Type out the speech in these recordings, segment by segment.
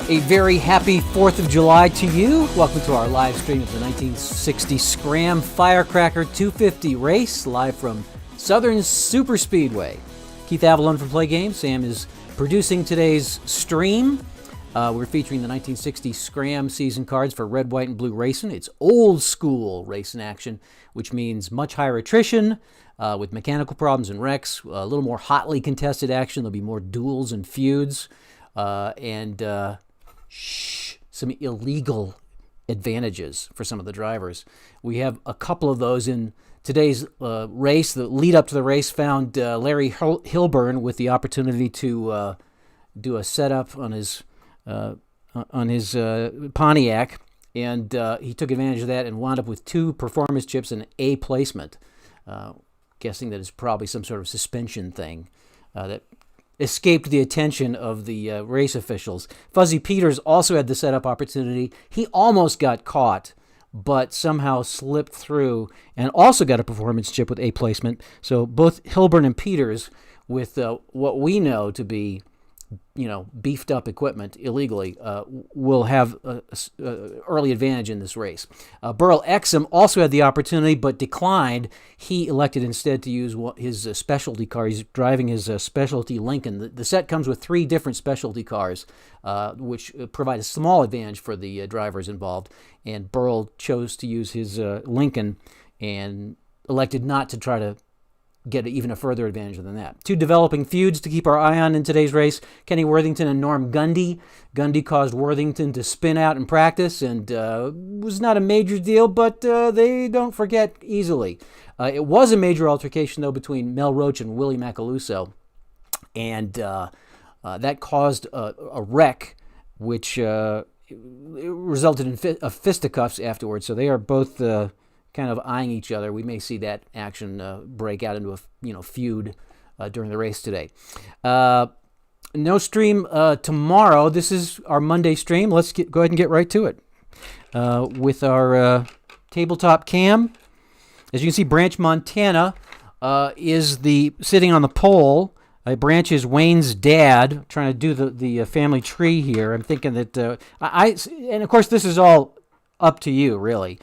A very happy 4th of July to you. Welcome to our live stream of the 1960 Scram Firecracker 250 race, live from Southern Superspeedway. Keith Avalon from Play Games. Sam is producing today's stream. We're featuring the 1960 Scram season cards for red, white, and blue racing. It's old school racing action, which means much higher attrition with mechanical problems and wrecks, a little more hotly contested action. There'll be more duels and feuds, and some illegal advantages for some of the drivers. We have a couple of those in today's race. The lead up to the race found Larry Hilburn with the opportunity to do a setup on his Pontiac, and he took advantage of that and wound up with 2 performance chips and A placement. Guessing that it's probably some sort of suspension thing that escaped the attention of the race officials. Fuzzy Peters also had the setup opportunity. He almost got caught, but somehow slipped through and also got a performance chip with A placement. So both Hilburn and Peters, with what we know to be, beefed up equipment illegally, will have early advantage in this race. Burl Exum also had the opportunity but declined. He elected instead to use his specialty car. He's driving his specialty Lincoln. The set comes with 3 different specialty cars, which provide a small advantage for the drivers involved. And Burl chose to use his Lincoln and elected not to try to get even a further advantage than that. 2 developing feuds to keep our eye on in today's race. Kenny Worthington and Norm Gundy. Gundy caused Worthington to spin out in practice and was not a major deal, but they don't forget easily. It was a major altercation, though, between Mel Roach and Willie Macaluso, and that caused a wreck, which resulted in fisticuffs afterwards. So they are both kind of eyeing each other. We may see that action break out into a feud during the race today. No stream tomorrow. This is our Monday stream. Let's go ahead and get right to it with our tabletop cam. As you can see, Branch, Montana is sitting on the pole. Branch is Wayne's dad. Trying to do the family tree here. I'm thinking that and of course this is all up to you, really.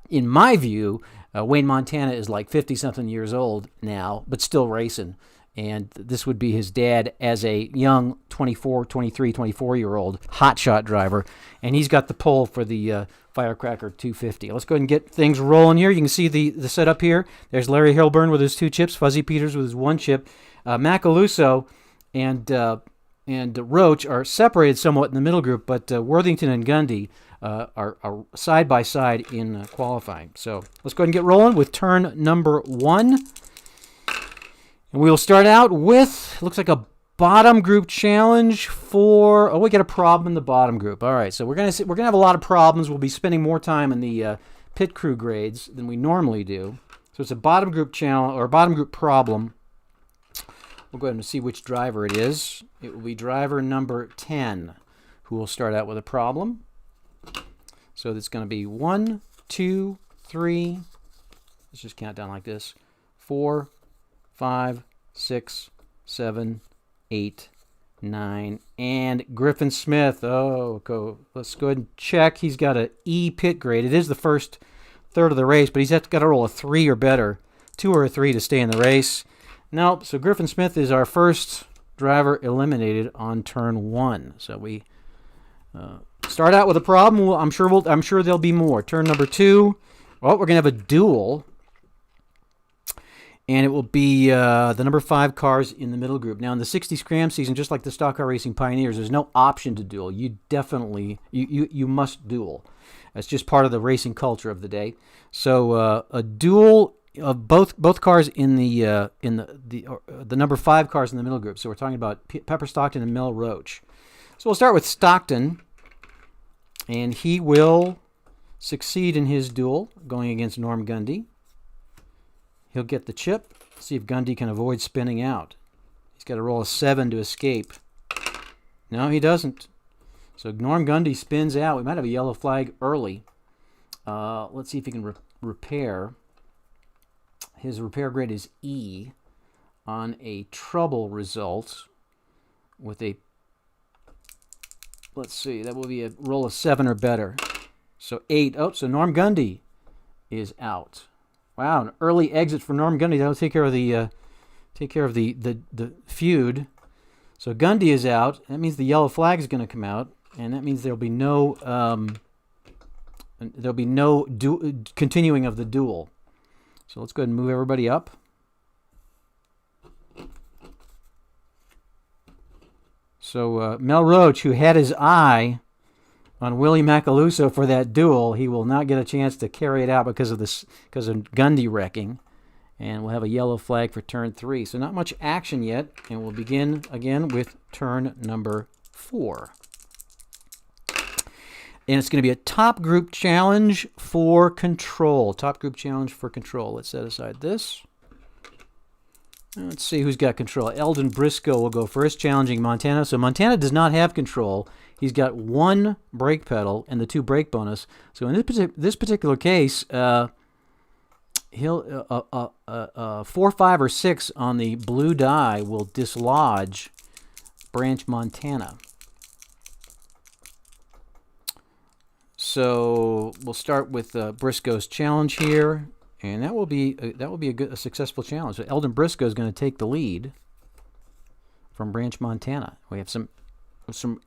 In my view, Wayne Montana is like 50-something years old now, but still racing. And this would be his dad as a young 24, 23, 24-year-old hotshot driver. And he's got the pole for the Firecracker 250. Let's go ahead and get things rolling here. You can see the setup here. There's Larry Hilburn with his 2 chips, Fuzzy Peters with his 1 chip. Macaluso and Roach are separated somewhat in the middle group, but Worthington and Gundy are side by side in qualifying. So let's go ahead and get rolling with turn number 1. And we'll start out with, looks like a bottom group challenge for, we got a problem in the bottom group. All right, so we're gonna have a lot of problems. We'll be spending more time in the pit crew grades than we normally do. So it's a bottom group challenge, or a bottom group problem. We'll go ahead and see which driver it is. It will be driver number 10 who will start out with a problem. So it's going to be 1, 2, 3, let's just count down like this, 4, 5, 6, 7, 8, 9, and Griffin Smith. Let's go ahead and check. He's got an E pit grade. It is the first third of the race, but he's got to roll a 3 or better, 2 or a 3 to stay in the race. Nope, so Griffin Smith is our first driver eliminated on turn 1. So we start out with a problem. I'm sure there'll be more. Turn number 2. Well, we're gonna have a duel, and it will be the number 5 cars in the middle group. Now, in the 60 Scram season, just like the Stock Car Racing Pioneers, there's no option to duel. You definitely you must duel. That's just part of the racing culture of the day. So a duel of both cars in the number 5 cars in the middle group. So we're talking about Pepper Stockton and Mel Roach. So we'll start with Stockton, and he will succeed in his duel going against Norm Gundy. He'll get the chip. See if Gundy can avoid spinning out. He's got to roll a 7 to escape. No, he doesn't. So Norm Gundy spins out. We might have a yellow flag early. Let's see if he can repair. His repair grade is E on a trouble result with a let's see, that will be a roll of 7 or better. So 8. Oh, so Norm Gundy is out. Wow, an early exit for Norm Gundy. That'll take care of the feud. So Gundy is out. That means the yellow flag is going to come out, and that means there'll be no continuing of the duel. So let's go ahead and move everybody up. So Mel Roach, who had his eye on Willie Macaluso for that duel, he will not get a chance to carry it out because of Gundy wrecking. And we'll have a yellow flag for turn 3. So not much action yet, and we'll begin again with turn number 4. And it's going to be a top group challenge for control. Top group challenge for control. Let's set aside this. Let's see who's got control. Eldon Briscoe will go first, challenging Montana. So Montana does not have control. He's got 1 brake pedal and the 2 brake bonus. So in this particular case, he'll 4, 5, or 6 on the blue die will dislodge Branch Montana. So we'll start with Briscoe's challenge here. And that will be a successful challenge. So Eldon Briscoe is going to take the lead from Branch Montana. We have some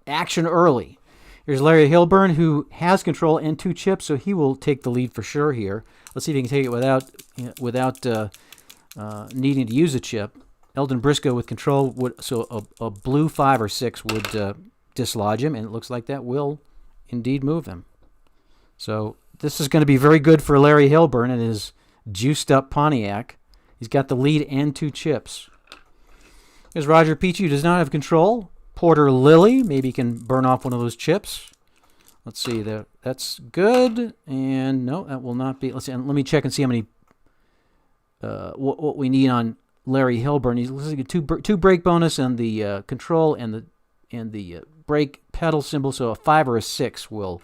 action early. Here's Larry Hilburn, who has control and 2 chips, so he will take the lead for sure here. Let's see if he can take it without needing to use a chip. Eldon Briscoe with control a blue 5 or 6 would dislodge him, and it looks like that will indeed move him. So this is going to be very good for Larry Hilburn and his juiced up Pontiac. He's got the lead and 2 chips. There's Roger Peachy, who does not have control. Porter Lilly, maybe he can burn off one of those chips. Let's see, that's good. And no, that will not be. Let's see, let me check and see how many what we need on Larry Hilburn. He's looking at 2 brake bonus and the control and the brake pedal symbol. So a 5 or a 6 will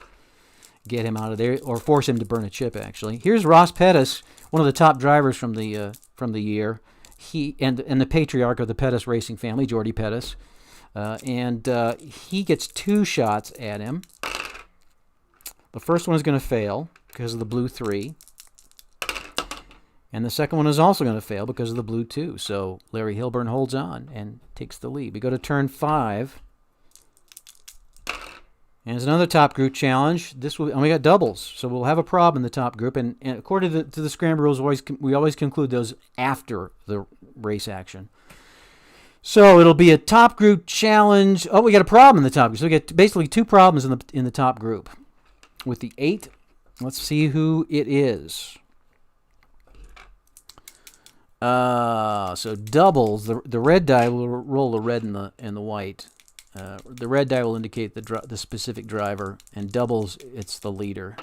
get him out of there, or force him to burn a chip. Actually, here's Ross Pettis, one of the top drivers from the year. He and the patriarch of the Pettis racing family, Jordy Pettis, and he gets 2 shots at him. The first one is going to fail because of the blue 3, and the second one is also going to fail because of the blue 2. So Larry Hilburn holds on and takes the lead. We go to turn 5. And it's another top group challenge. And we got doubles, so we'll have a problem in the top group. And according to the scramble rules, we always conclude those after the race action. So it'll be a top group challenge. Oh, we got a problem in the top group. So we get basically 2 problems in the top group. With the 8, let's see who it is. So doubles. The red die will roll the red and the white. The red die will indicate the specific driver, and doubles, it's the leader.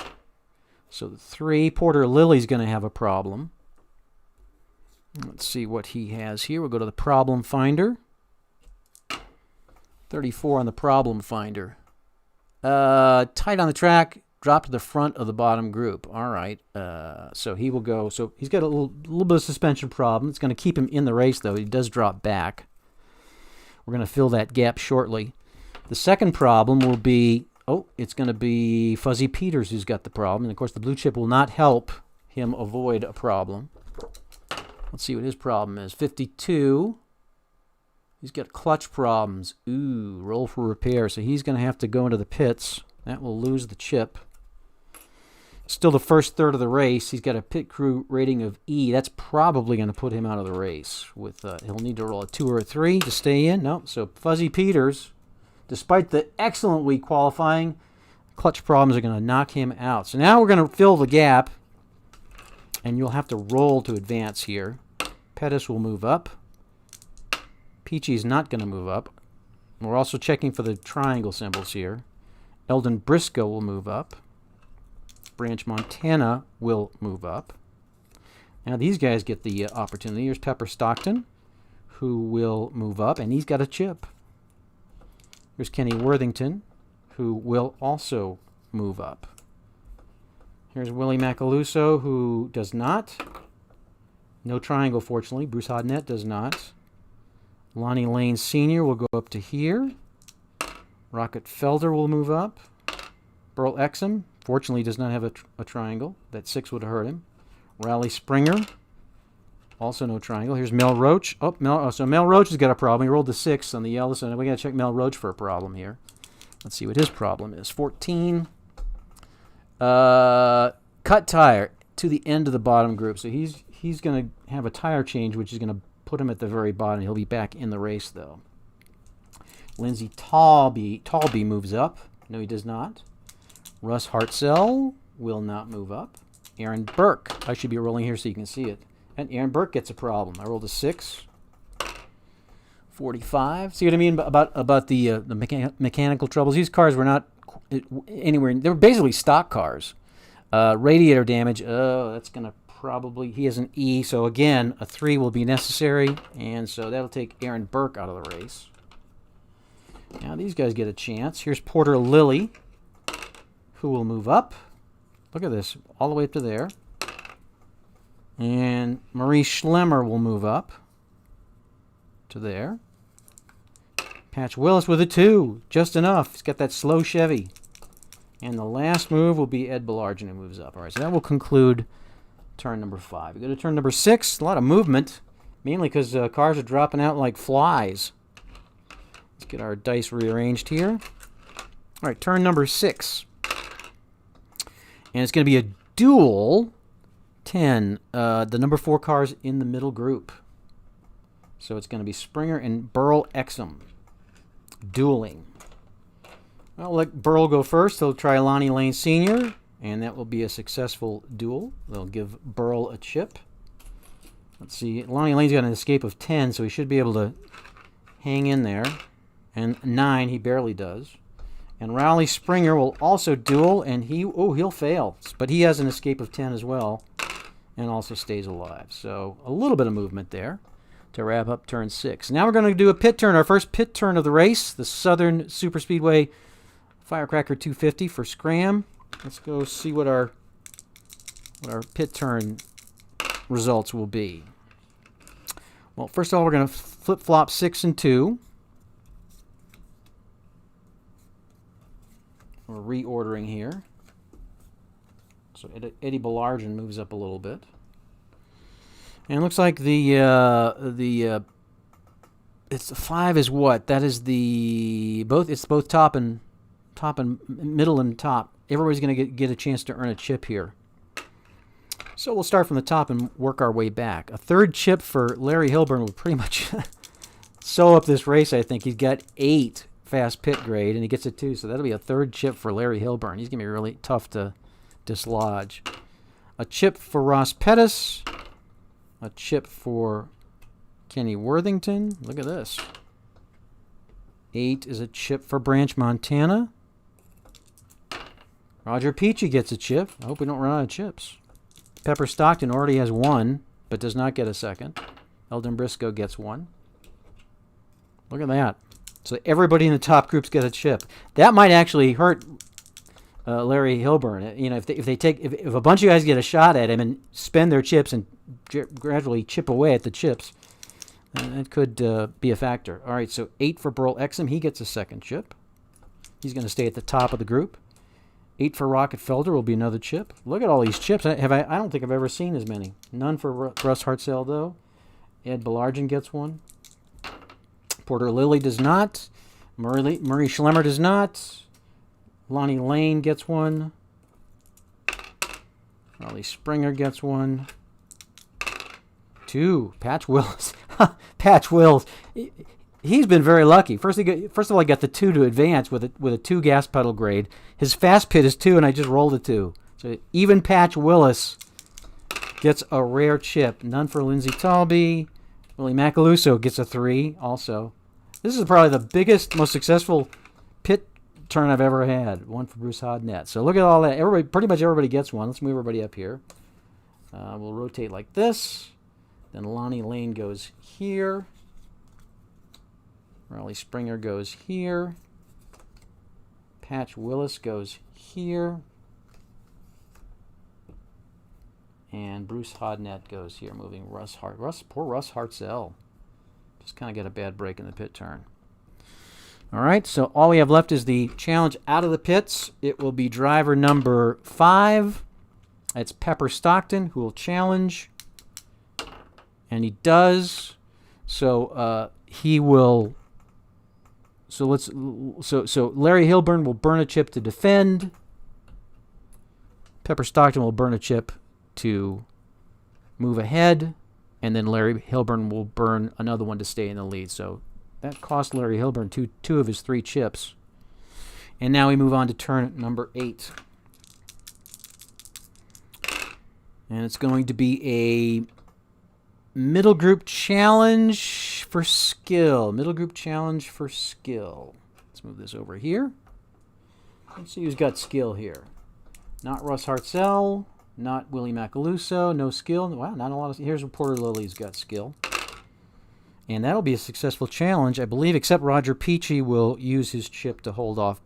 So 3, Porter Lilly's going to have a problem. Let's see what he has here. We'll go to the problem finder. 34 on the problem finder. Tight on the track, drop to the front of the bottom group. All right. So he will go. So he's got a little bit of suspension problem. It's going to keep him in the race, though. He does drop back. We're going to fill that gap shortly. The second problem will be, it's going to be Fuzzy Peters who's got the problem. And, of course, the blue chip will not help him avoid a problem. Let's see what his problem is. 52. He's got clutch problems. Ooh, roll for repair. So he's going to have to go into the pits. That will lose the chip. Still the first third of the race. He's got a pit crew rating of E. That's probably going to put him out of the race. He'll need to roll a 2 or a 3 to stay in. No, so Fuzzy Peters, despite the excellent week qualifying, clutch problems are going to knock him out. So now we're going to fill the gap, and you'll have to roll to advance here. Pettis will move up. Peachy's not going to move up. We're also checking for the triangle symbols here. Eldon Briscoe will move up. Branch Montana will move up. Now these guys get the opportunity. Here's Pepper Stockton, who will move up, and he's got a chip. Here's Kenny Worthington, who will also move up. Here's Willie Macaluso, who does not. No triangle, fortunately. Bruce Hodnett does not. Lonnie Lane Sr. will go up to here. Rocket Felder will move up. Burl Exum, fortunately, does not have a triangle. That 6 would have hurt him. Raleigh Springer, also no triangle. Here's Mel Roach. So Mel Roach has got a problem. He rolled the 6 on the yellow, so we got to check Mel Roach for a problem here. Let's see what his problem is. 14. Cut tire to the end of the bottom group. So he's going to have a tire change, which is going to put him at the very bottom. He'll be back in the race, though. Lindsey Talby moves up. No, he does not. Russ Hartzell will not move up. Aaron Burke. I should be rolling here so you can see it. And Aaron Burke gets a problem. I rolled a 6. 45. See what I mean about the mechanical troubles? These cars were not anywhere. They were basically stock cars. Radiator damage. Oh, that's going to probably... He has an E, so again, a 3 will be necessary. And so that'll take Aaron Burke out of the race. Now these guys get a chance. Here's Porter Lilly, who will move up. Look at this, all the way up to there. And Marie Schlemmer will move up to there. Patch Willis with a 2, just enough. He's got that slow Chevy. And the last move will be Ed Belargin, who moves up. All right, so that will conclude turn number 5. We go to turn number 6. A lot of movement, mainly because cars are dropping out like flies. Let's get our dice rearranged here. All right, turn number 6. And it's going to be a duel 10. The number 4 cars in the middle group. So it's going to be Springer and Burl Exum dueling. I'll let Burl go first. He'll try Lonnie Lane Sr., and that will be a successful duel. They'll give Burl a chip. Let's see. Lonnie Lane's got an escape of 10, so he should be able to hang in there. And 9, he barely does. And Raleigh Springer will also duel, and he'll fail. But he has an escape of 10 as well, and also stays alive. So a little bit of movement there to wrap up turn 6. Now we're going to do a pit turn, our first pit turn of the race, the Southern Superspeedway Firecracker 250 for Scram. Let's go see what our pit turn results will be. Well, first of all, we're going to flip-flop 6 and 2. We're reordering here. So Eddie Belargin moves up a little bit. And it looks like it's the 5 is what? That is it's both top and middle and top. Everybody's going to get a chance to earn a chip here. So we'll start from the top and work our way back. A 3rd chip for Larry Hilburn will pretty much sew up this race, I think. He's got 8 fast pit grade, and he gets a 2, so that'll be a 3rd chip for Larry Hilburn. He's going to be really tough to dislodge. A chip for Ross Pettis. A chip for Kenny Worthington. Look at this. 8 is a chip for Branch Montana. Roger Peachy gets a chip. I hope we don't run out of chips. Pepper Stockton already has 1, but does not get a 2nd. Eldon Briscoe gets 1. Look at that. So everybody in the top groups get a chip. That might actually hurt Larry Hilburn. You know, if a bunch of guys get a shot at him and spend their chips and gradually chip away at the chips, that could be a factor. All right, so 8 for Burl Exum. He gets a 2nd chip. He's going to stay at the top of the group. 8 for Rocket Felder will be another chip. Look at all these chips. I don't think I've ever seen as many. None for Russ Hartzell, though. Ed Belargin gets 1. Porter Lilly does not. Marie Schlemmer does not. Lonnie Lane gets 1. Raleigh Springer gets 1. 2. Patch Willis. Patch Willis. He's been very lucky. First of all, he got the 2 to advance with a 2 gas pedal grade. His fast pit is 2, and I just rolled a 2. So even Patch Willis gets a rare chip. None for Lindsey Talby. Willie Macaluso gets a 3 also. This is probably the biggest, most successful pit turn I've ever had. 1 for Bruce Hodnett. So look at all that. Pretty much everybody gets 1. Let's move everybody up here. We'll rotate like this. Then Lonnie Lane goes here. Raleigh Springer goes here. Patch Willis goes here. And Bruce Hodnett goes here, moving poor Russ Hartzell. Just kind of got a bad break in the pit turn. All right, so all we have left is the challenge out of the pits. It will be driver number 5. That's Pepper Stockton, who will challenge. And he does. So he will. So Larry Hilburn will burn a chip to defend. Pepper Stockton will burn a chip to move ahead, and then Larry Hilburn will burn another one to stay in the lead. So that cost Larry Hilburn two of his 3 chips. And now we move on to turn number 8. And it's going to be a middle group challenge for skill. Middle group challenge for skill. Let's move this over here. Let's see who's got skill here. Not Russ Hartzell. Not Willie Macaluso. No skill. Wow, not a lot of... Here's Porter Lily's got skill. And that'll be a successful challenge, I believe, except Roger Peachy will use his chip to hold off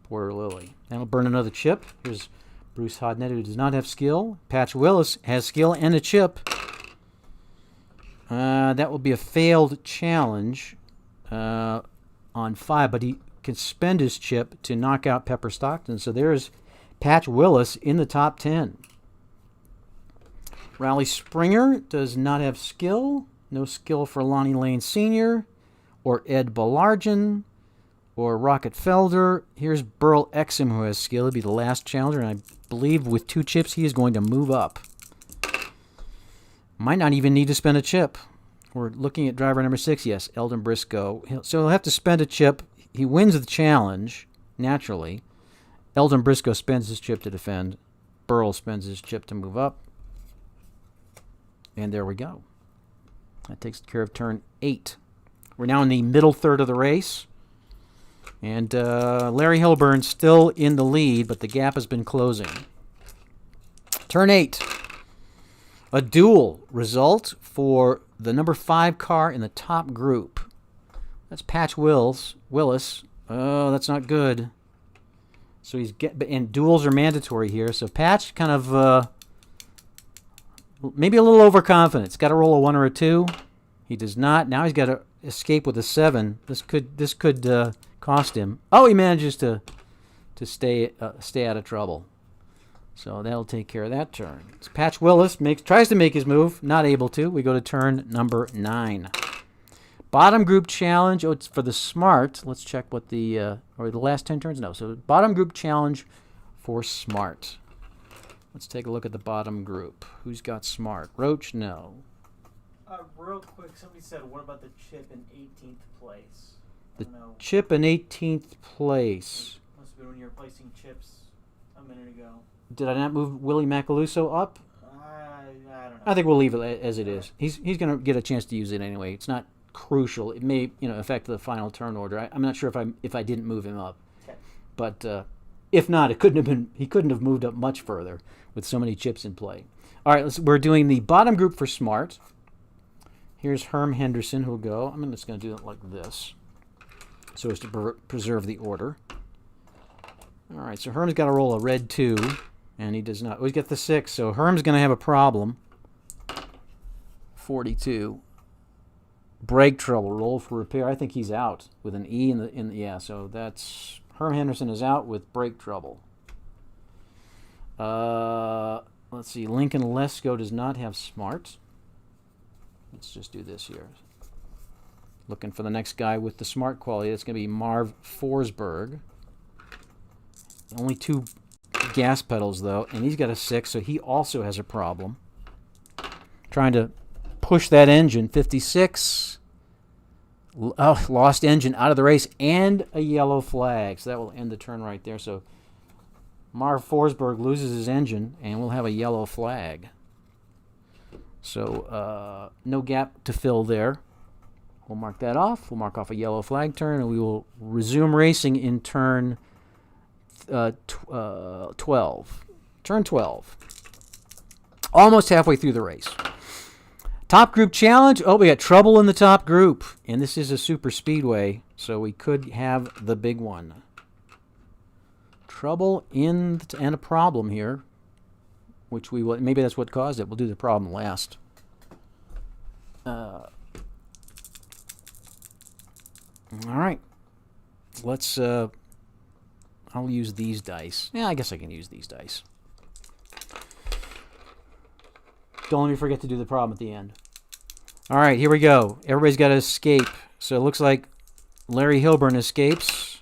Porter Lily. That'll burn another chip. Here's Bruce Hodnett, who does not have skill. Patch Willis has skill and a chip. That will be a failed challenge on 5, but he can spend his chip to knock out Pepper Stockton. So there's Patch Willis in the top 10. Raleigh Springer does not have skill. No skill for Lonnie Lane Sr. or Ed Ballargen or Rocket Felder. Here's Burl Exum, who has skill. He'll be the last challenger, and I believe with 2 chips he is going to move up. Might not even need to spend a chip. We're looking at driver number 6. Yes, Eldon Briscoe. So he'll have to spend a chip. He wins the challenge, naturally. Eldon Briscoe spends his chip to defend. Burl spends his chip to move up. And there we go. That takes care of turn 8. We're now in the middle third of the race. And Larry Hilburn still in the lead, but the gap has been closing. Turn 8. A duel result for the number 5 car in the top group. That's Patch Willis. Oh, that's not good. So and duels are mandatory here. So Patch kind of maybe a little overconfident. He's got to roll a 1 or a 2. He does not. Now he's got to escape with a 7. This could cost him. Oh, he manages to stay out of trouble. So that'll take care of that turn. So Patch Willis tries to make his move, not able to. We go to turn number 9. Bottom group challenge. Oh, it's for the smart. Let's check what the last 10 turns. No. So bottom group challenge for smart. Let's take a look at the bottom group. Who's got smart? Roach? No. Real quick, somebody said, what about the chip in 18th place? The chip in 18th place. Must have been when you were placing chips a minute ago. Did I not move Willie Macaluso up? I don't know. I think we'll leave it as it is. He's going to get a chance to use it anyway. It's not crucial. It may affect the final turn order. I'm not sure if I didn't move him up. Okay. But if not, he couldn't have moved up much further with so many chips in play. All right, we're doing the bottom group for smart. Here's Herm Henderson, who'll go. I'm just going to do it like this so as to preserve the order. All right, so Herm's got to roll a red 2, and he does not. Oh, he's got the 6, so Herm's going to have a problem. 42. Brake trouble, roll for repair. I think he's out with an E in the yeah, so that's Herm Henderson is out with brake trouble. Let's see, Lincoln Lesko does not have smart. Let's just do this here. Looking for the next guy with the smart quality. That's going to be Marv Forsberg. Only 2 gas pedals, though, and he's got a 6, so he also has a problem. Trying to push that engine. 56. Oh, lost engine out of the race and a yellow flag. So that will end the turn right there. So Marv Forsberg loses his engine, and we'll have a yellow flag. So no gap to fill there. We'll mark that off. We'll mark off a yellow flag turn, and we will resume racing in turn 12. Turn 12. Almost halfway through the race. Top group challenge. Oh, we got trouble in the top group. And this is a super speedway, so we could have the big one. Trouble and a problem here, which we will, maybe that's what caused it. We'll do the problem last. All right. let's, I'll use these dice. Yeah, I guess I can use these dice. Don't let me forget to do the problem at the end. All right, here we go. Everybody's got to escape. So it looks like Larry Hilburn escapes.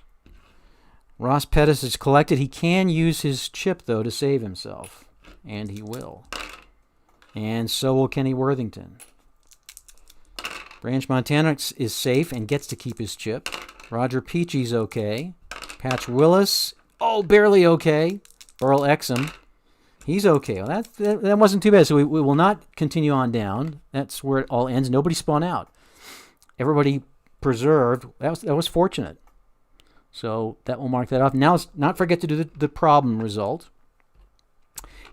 Ross Pettis is collected. He can use his chip, though, to save himself. And he will. And so will Kenny Worthington. Branch Montana is safe and gets to keep his chip. Roger Peachy's okay. Patch Willis, barely okay. Earl Exum, he's okay. Well, that wasn't too bad. So we will not continue on down. That's where it all ends. Nobody spun out. Everybody preserved. That was fortunate. So that will mark that off. Now let's not forget to do the problem result.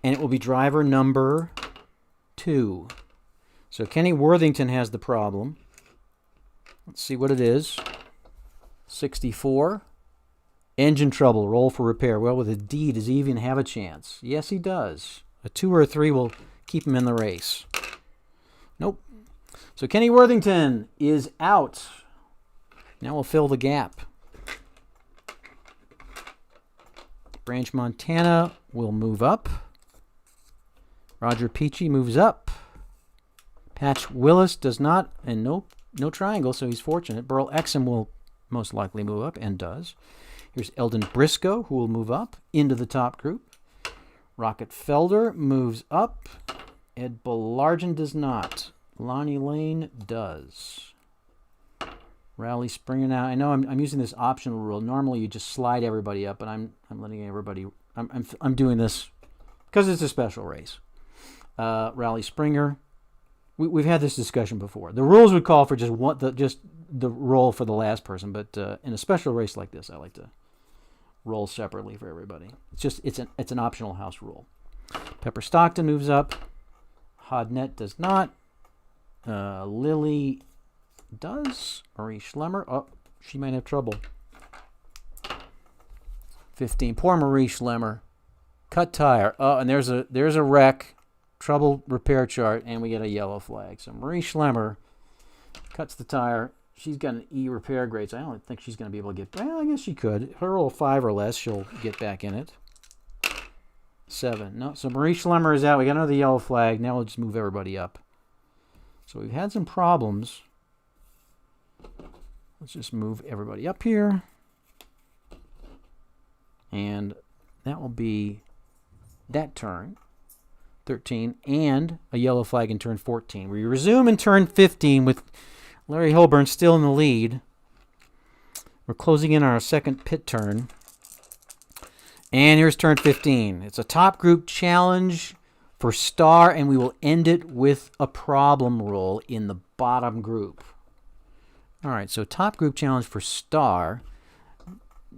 And it will be driver number 2. So Kenny Worthington has the problem. Let's see what it is. 64. Engine trouble. Roll for repair. Well, with a D, does he even have a chance? Yes, he does. A 2 or a 3 will keep him in the race. Nope. So Kenny Worthington is out. Now we'll fill the gap. Branch Montana will move up. Roger Peachy moves up. Patch Willis does not, and no triangle, so he's fortunate. Burl Exum will most likely move up, and does. Here's Eldon Briscoe, who will move up into the top group. Rocket Felder moves up. Ed Belargen does not. Lonnie Lane does. Rowley Springer now. I know I'm using this optional rule. Normally you just slide everybody up, but I'm letting everybody. I'm doing this because it's a special race. Rowley Springer. We've had this discussion before. The rules would call for just the roll for the last person, but in a special race like this, I like to roll separately for everybody. It's an optional house rule. Pepper Stockton moves up. Hodnett does not. Lily does. Marie Schlemmer. Oh, she might have trouble. 15. Poor Marie Schlemmer. Cut tire. Oh, and there's a wreck. Trouble repair chart, and we get a yellow flag. So Marie Schlemmer cuts the tire. She's got an E repair grade, so I don't think she's going to be able to get. Well, I guess she could. Her roll 5 or less, she'll get back in it. 7. No, so Marie Schlemmer is out. We got another yellow flag. Now we'll just move everybody up. So we've had some problems. Let's just move everybody up here. And that will be that turn. 13, and a yellow flag in turn 14. We resume in turn 15 with Larry Hilburn still in the lead. We're closing in on our second pit turn. And here's turn 15. It's a top group challenge for star, and we will end it with a problem roll in the bottom group. All right, so top group challenge for star.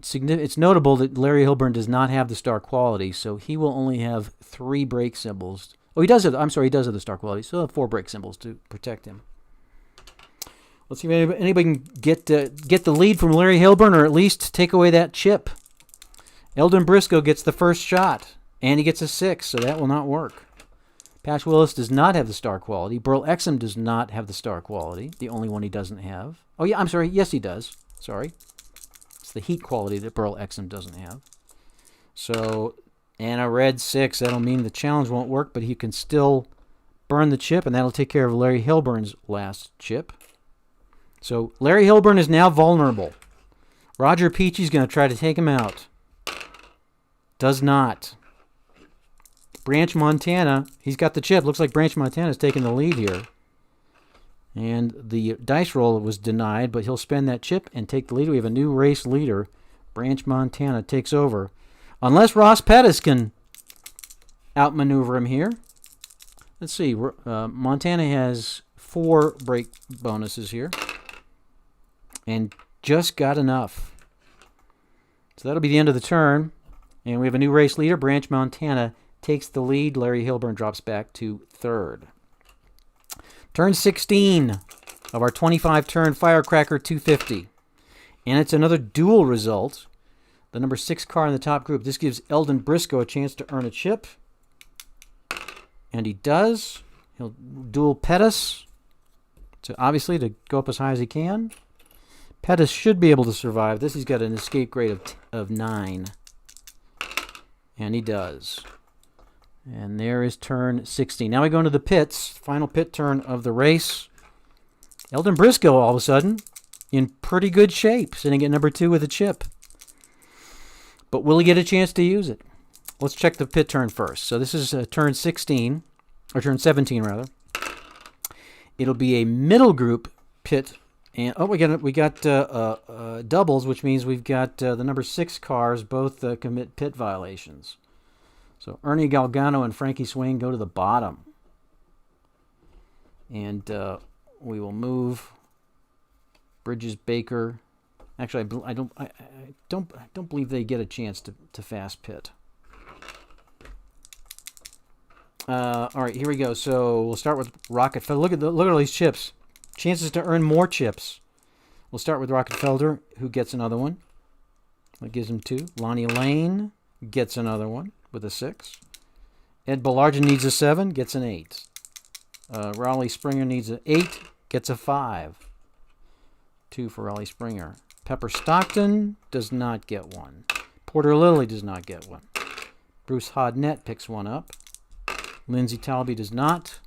It's notable that Larry Hilburn does not have the star quality, so he will only have 3 brake symbols. Oh, he does have. I'm sorry, he does have the star quality. So he'll have 4 brake symbols to protect him. Let's see if anybody can get the lead from Larry Hilburn, or at least take away that chip. Eldon Briscoe gets the first shot, and he gets a 6, so that will not work. Patch Willis does not have the star quality. Burl Exum does not have the star quality. The only one he doesn't have. Oh yeah, I'm sorry. Yes, he does. Sorry. The heat quality that Burl Exum doesn't have. So, and a red 6, that'll mean the challenge won't work, but he can still burn the chip, and that'll take care of Larry Hilburn's last chip. So Larry Hilburn is now vulnerable. Roger Peachy's going to try to take him out. Does not. Branch Montana, he's got the chip. Looks like Branch Montana's taking the lead here. And the dice roll was denied, but he'll spend that chip and take the lead. We have a new race leader. Branch Montana takes over. Unless Ross Pettis can outmaneuver him here. Let's see. Montana has 4 brake bonuses here. And just got enough. So that'll be the end of the turn. And we have a new race leader. Branch Montana takes the lead. Larry Hilburn drops back to 3rd. Turn 16 of our 25-turn Firecracker 250. And it's another dual result. The number 6 car in the top group. This gives Eldon Briscoe a chance to earn a chip. And he does. He'll dual Pettis, obviously to go up as high as he can. Pettis should be able to survive this. He's got an escape grade of 9. And he does. And there is turn 16. Now we go into the pits. Final pit turn of the race. Eldon Briscoe, all of a sudden, in pretty good shape, sitting at number 2 with a chip. But will he get a chance to use it? Let's check the pit turn first. So this is turn 16, or turn 17 rather. It'll be a middle group pit, and we got doubles, which means we've got the number 6 cars both commit pit violations. So Ernie Galgano and Frankie Swain go to the bottom, and we will move Bridges Baker. Actually, I don't believe they get a chance to fast pit. All right, here we go. So we'll start with Rockefeller. Look at all these chips. Chances to earn more chips. We'll start with Rockefeller, who gets another one. That gives him 2. Lonnie Lane gets another one with a 6. Ed Belargen needs a 7, gets an 8. Raleigh Springer needs an 8, gets a 5. 2 for Raleigh Springer. Pepper Stockton does not get one. Porter Lilly does not get one. Bruce Hodnett picks one up. Lindsay Talby does not.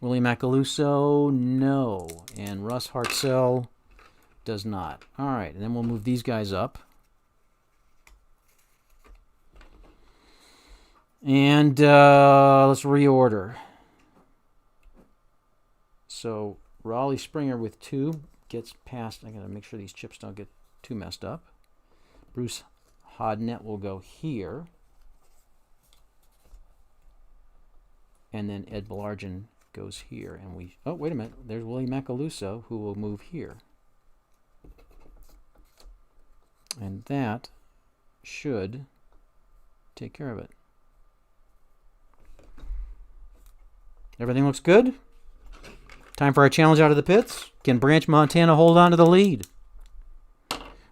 Willie Macaluso, no. And Russ Hartzell does not. All right, and then we'll move these guys up. And let's reorder. So Raleigh Springer with 2 gets past. I gotta make sure these chips don't get too messed up. Bruce Hodnett will go here. And then Ed Belargen goes here. And we, oh, wait a minute. There's Willie Macaluso, who will move here. And that should take care of it. Everything looks good. Time for our challenge out of the pits. Can Branch Montana hold on to the lead?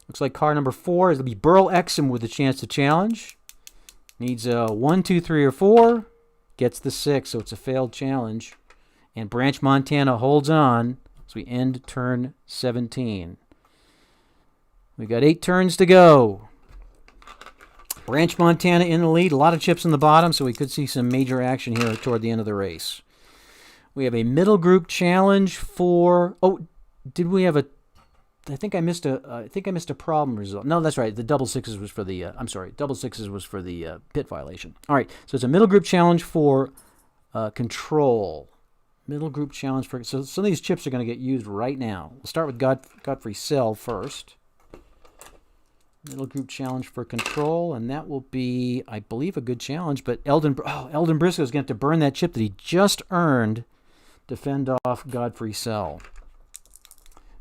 Looks like car number 4 is going to be Burl Exum with a chance to challenge. Needs a 1, 2, 3, or 4. Gets the 6, so it's a failed challenge. And Branch Montana holds on as we end turn 17. We got 8 turns to go. Branch Montana in the lead. A lot of chips in the bottom, so we could see some major action here toward the end of the race. We have a middle group challenge for. Oh, did we have a? I think I missed a problem result. No, that's right. The double sixes was for the. I'm sorry. Double sixes was for the pit violation. All right. So it's a middle group challenge for control. Middle group challenge for. So some of these chips are going to get used right now. We'll start with Godfrey Sell first. Middle group challenge for control, and that will be, I believe, a good challenge. But Eldon Briscoe is going to have to burn that chip that he just earned to fend off Godfrey Sell.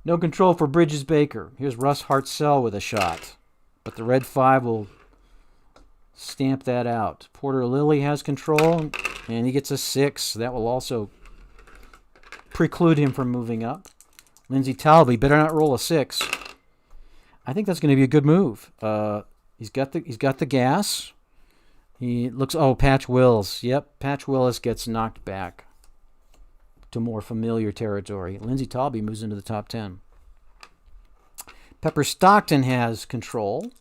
No control for Bridges Baker. Here's Russ Hartzell with a shot, but the red 5 will stamp that out. Porter Lilly has control, and he gets a 6. That will also preclude him from moving up. Lindsay Talby better not roll a 6. I think that's going to be a good move. He's got the gas. He looks. Oh, Patch Wills. Yep, Patch Willis gets knocked back to more familiar territory. Lindsay Talby moves into the top 10. Pepper Stockton has control,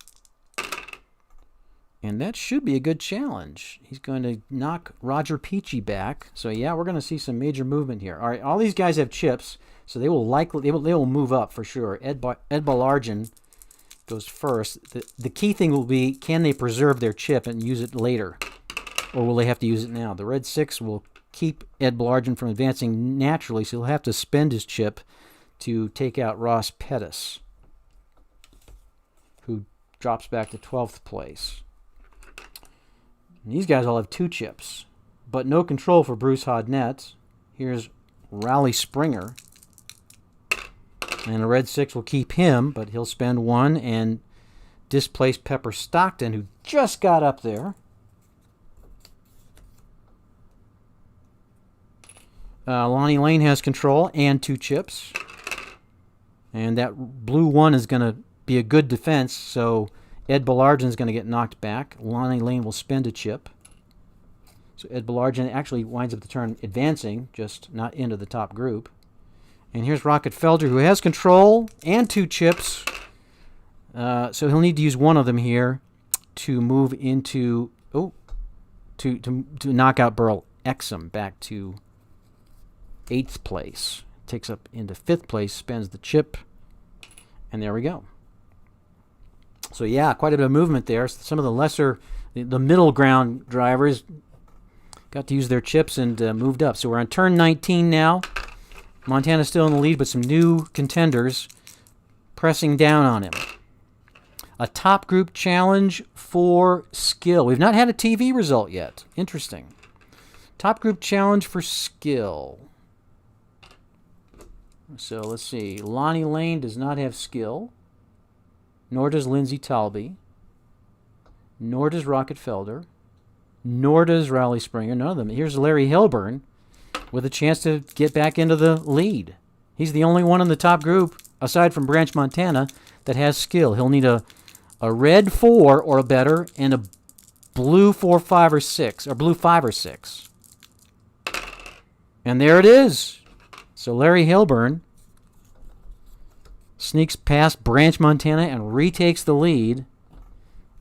and that should be a good challenge. He's going to knock Roger Peachy back. So yeah, we're going to see some major movement here. All right, all these guys have chips, so they will move up for sure. Ed Belargen goes first. The key thing will be, can they preserve their chip and use it later, or will they have to use it now? The red 6 will keep Ed Belargen from advancing naturally, so he'll have to spend his chip to take out Ross Pettis, who drops back to 12th place. And these guys all have 2 chips, but no control for Bruce Hodnett. Here's Raleigh Springer. And the red 6 will keep him, but he'll spend 1 and displace Pepper Stockton, who just got up there. Lonnie Lane has control and 2 chips. And that blue 1 is going to be a good defense, so Ed Belargen is going to get knocked back. Lonnie Lane will spend a chip. So Ed Belargen actually winds up the turn advancing, just not into the top group. And here's Rockefeller, who has control and 2 chips. So he'll need to use one of them here to move into... Oh, to knock out Burl Exum back to 8th place. Takes up into 5th place, spends the chip, and there we go. So yeah, quite a bit of movement there. Some of the lesser, the middle ground drivers got to use their chips and moved up. So we're on turn 19 now. Montana's still in the lead, but some new contenders pressing down on him. A top group challenge for skill. We've not had a TV result yet. Interesting. Top group challenge for skill. So let's see. Lonnie Lane does not have skill. Nor does Lindsay Talby. Nor does Rockefeller. Nor does Raleigh Springer. None of them. Here's Larry Hilburn with a chance to get back into the lead. He's the only one in the top group, aside from Branch Montana, that has skill. He'll need a red 4 or better and a blue 4, 5, or 6, or blue 5 or 6. And there it is. So Larry Hilburn sneaks past Branch Montana and retakes the lead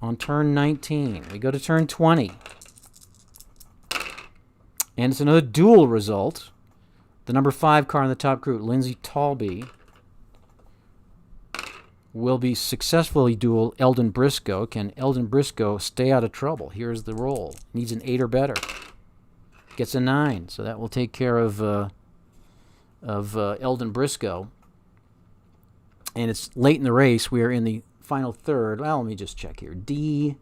on turn 19. We go to turn 20. And it's another duel result. The number 5 car in the top group, Lindsay Talby, will be successfully duel Eldon Briscoe. Can Eldon Briscoe stay out of trouble? Here's the roll. Needs an 8 or better. Gets a 9, so that will take care of Eldon Briscoe. And it's late in the race. We are in the final third. Well, let me just check here. D,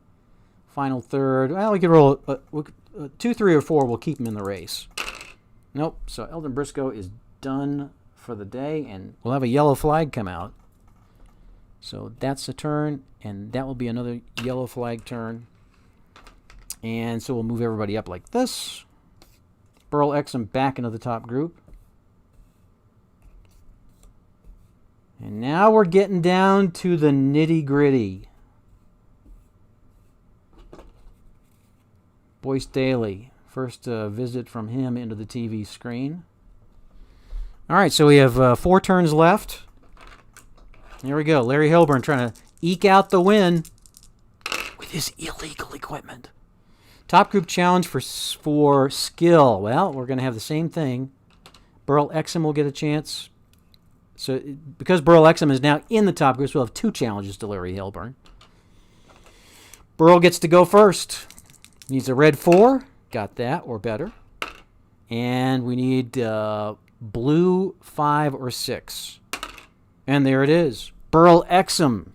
final third. Well, we could roll 2, 3, or 4. We'll keep him in the race. Nope. So Eldon Briscoe is done for the day, and we'll have a yellow flag come out. So that's a turn, and that will be another yellow flag turn. And so we'll move everybody up like this. Burl Exum back into the top group. And now we're getting down to the nitty-gritty. Boyce Daly, first visit from him into the TV screen. All right, so we have 4 turns left. Here we go. Larry Hilburn trying to eke out the win with his illegal equipment. Top group challenge for skill. Well, we're going to have the same thing. Burl Exum will get a chance. So because Burl Exum is now in the top groups, we'll have 2 challenges to Larry Hilburn. Burl gets to go first. Needs a red 4. Got that, or better. And we need blue 5 or 6. And there it is. Burl Exum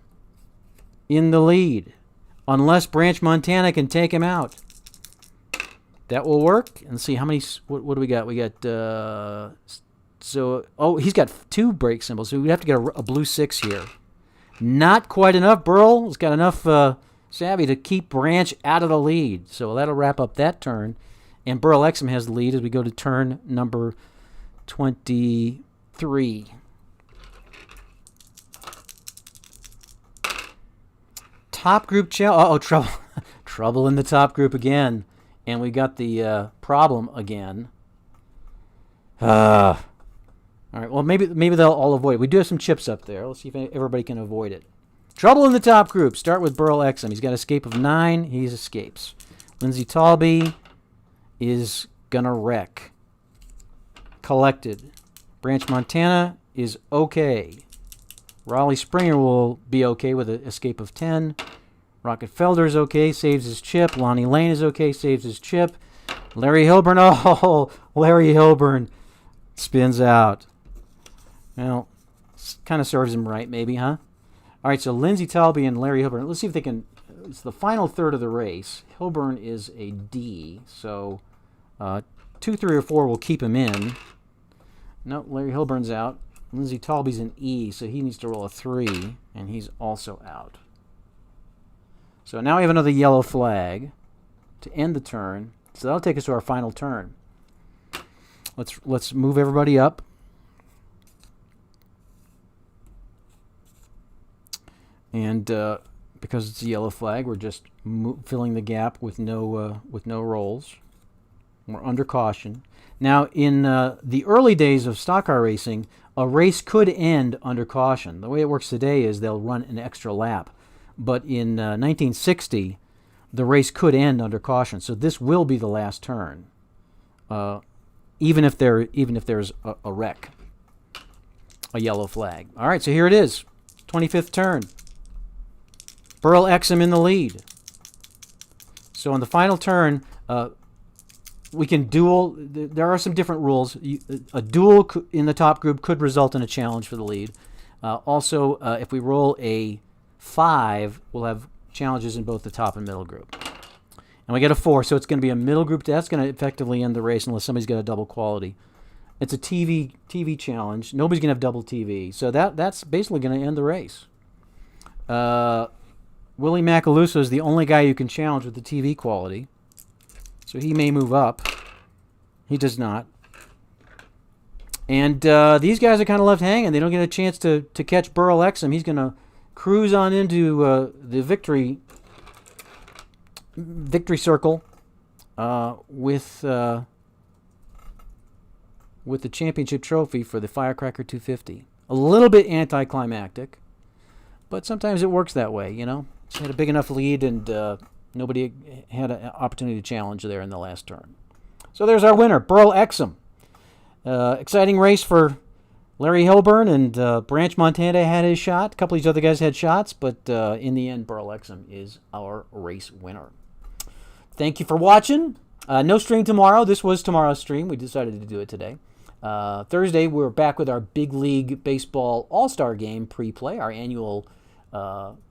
in the lead. Unless Branch Montana can take him out. That will work. And let's see, how many... What do we got? We got... he's got 2 brake symbols, so we'd have to get a blue 6 here. Not quite enough. Burl has got enough savvy to keep Branch out of the lead. So that'll wrap up that turn. And Burl Exum has the lead as we go to turn number 23. Top group challenge. Uh-oh, trouble. Trouble in the top group again. And we got the problem again. All right, well, maybe they'll all avoid it. We do have some chips up there. Let's see if everybody can avoid it. Trouble in the top group. Start with Burl Exum. He's got escape of 9. He escapes. Lindsay Talby is going to wreck. Collected. Branch Montana is okay. Raleigh Springer will be okay with an escape of 10. Rockefeller is okay, saves his chip. Lonnie Lane is okay, saves his chip. Larry Hilburn, Larry Hilburn spins out. Well, kind of serves him right, maybe, huh? All right, so Lindsay Talby and Larry Hilburn. Let's see if they can... It's the final third of the race. Hilburn is a D, so 2, 3, or 4 will keep him in. No, Larry Hilburn's out. Lindsay Talby's an E, so he needs to roll a 3, and he's also out. So now we have another yellow flag to end the turn. So that'll take us to our final turn. Let's move everybody up. And because it's a yellow flag, we're just filling the gap with no rolls. We're under caution. Now, in the early days of stock car racing, a race could end under caution. The way it works today is they'll run an extra lap. But in 1960, the race could end under caution. So this will be the last turn, even if there's a wreck, a yellow flag. All right, so here it is, 25th turn. Burl Exum in the lead. So on the final turn, we can duel. There are some different rules. A duel in the top group could result in a challenge for the lead. Also, if we roll a 5, we'll have challenges in both the top and middle group. And we get a 4, so it's going to be a middle group. That's going to effectively end the race unless somebody's got a double quality. It's a TV challenge. Nobody's going to have double TV. So that's basically going to end the race. Willie Macaluso is the only guy you can challenge with the TV quality. So he may move up. He does not. And these guys are kind of left hanging. They don't get a chance to catch Burl Exum. He's going to cruise on into the victory circle with the championship trophy for the Firecracker 250. A little bit anticlimactic, but sometimes it works that way, you know. He had a big enough lead, and nobody had an opportunity to challenge there in the last turn. So there's our winner, Burl Exum. Exciting race for Larry Hilburn, and Branch Montana had his shot. A couple of these other guys had shots, but in the end, Burl Exum is our race winner. Thank you for watching. No stream tomorrow. This was tomorrow's stream. We decided to do it today. Thursday, we're back with our Big League Baseball All-Star Game pre-play, our annual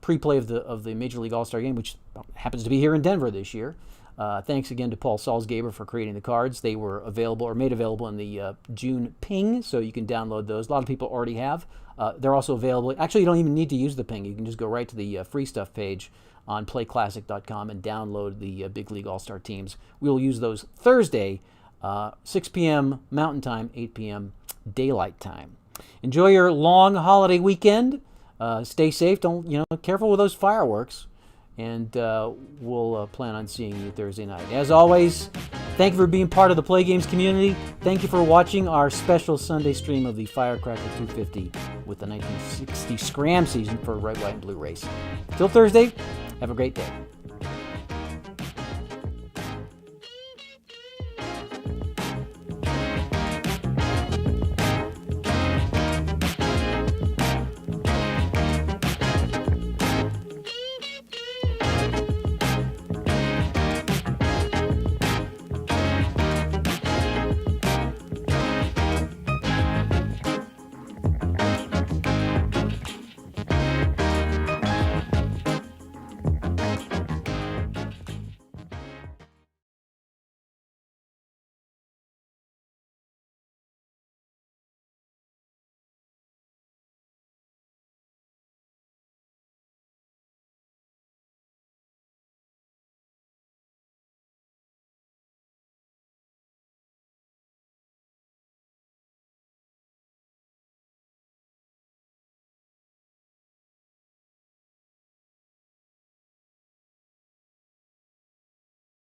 pre-play of the Major League All-Star Game, which happens to be here in Denver this year. Thanks again to Paul Salzgeber for creating the cards. They were available or made available in the June ping, so you can download those. A lot of people already have. They're also available. Actually, you don't even need to use the ping. You can just go right to the free stuff page on playclassic.com and download the Big League All-Star teams. We'll use those Thursday, 6 p.m. Mountain Time, 8 p.m. Daylight Time. Enjoy your long holiday weekend. Stay safe. Careful with those fireworks. And we'll plan on seeing you Thursday night. As always, thank you for being part of the Play Games community. Thank you for watching our special Sunday stream of the Firecracker 250 with the 1960 Scram season for Red, White, and Blue race. Till Thursday, have a great day.